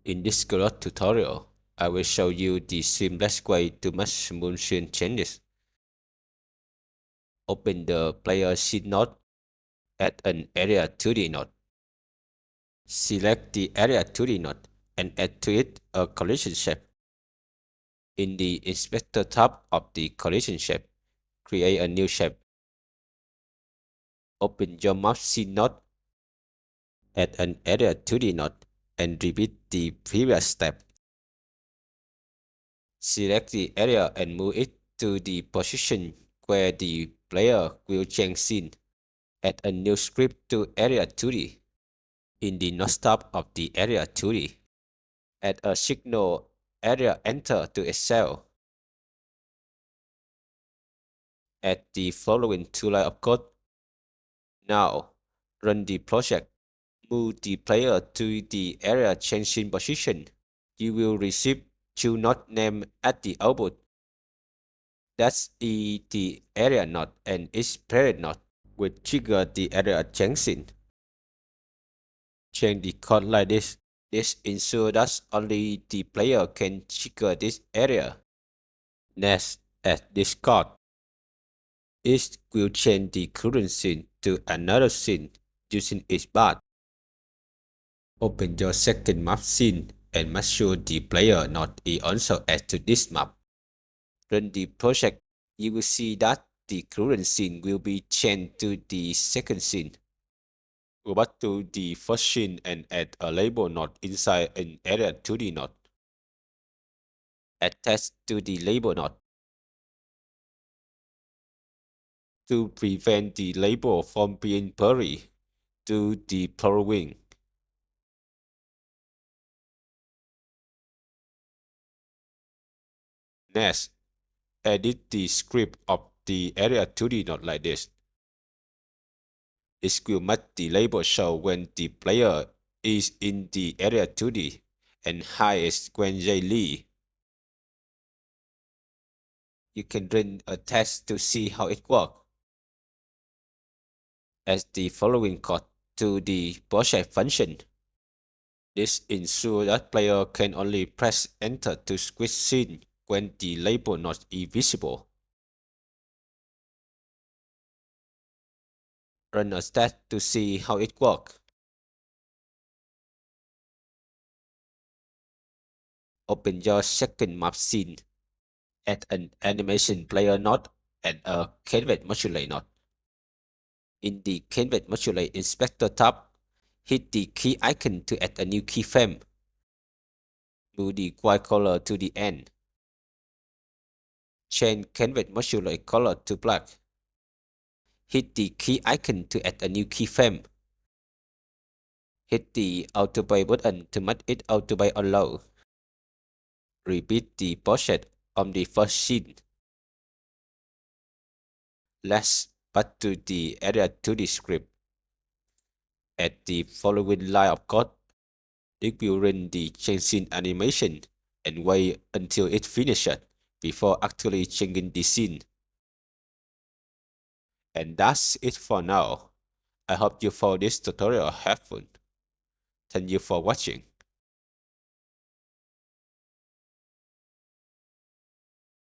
In this Godot tutorial, I will show you the seamless way to make smooth scene changes. Open the player scene node, add an area 2D node. Select the area 2D node and add to it a collision shape. In the inspector tab of the collision shape, create a new shape. Open your map scene node, add an area 2D node, and repeat the previous step. Select the area and move it to the position where the player will change scene. Add a new script to area 2D. In the node tab of the area 2D, add a signal area enter to Excel. Add the following two lines of code. Now, run the project. Move the player to the area changing position. You will receive two node name at the output. That's the area node and its parent node will trigger the area changing. Change the code like this. This ensures that only the player can trigger this area. Next, add this code. It will change the current scene to another scene using its path. Open your second map scene and make sure the player node is also added to this map. Run the project. You will see that the current scene will be changed to the second scene. Go back to the first scene and add a label node inside an area 2D node. Attach to the label node. To prevent the label from being blurry, do the following. Next, edit the script of the area 2D node like this. It will make the label show when the player is in the area 2D and hide it when they leave. You can run a test to see how it works. Add the following code to the project function. This ensures that player can only press enter to switch scene when the label node is visible. Run a test to see how it works. Open your second map scene. Add an animation player node and a canvas modulate node. In the canvas modulate inspector tab, hit the key icon to add a new keyframe. Move the white color to the end. Change canvas modulate color to black. Hit the key icon to add a new keyframe. Hit the auto play button to make it auto play on low. Repeat the process on the first scene. Let's back to the area 2D script. Add the following line of code. It will run the change scene animation and wait until it finishes before actually changing the scene. And that's it for now. I hope you found this tutorial helpful. Thank you for watching.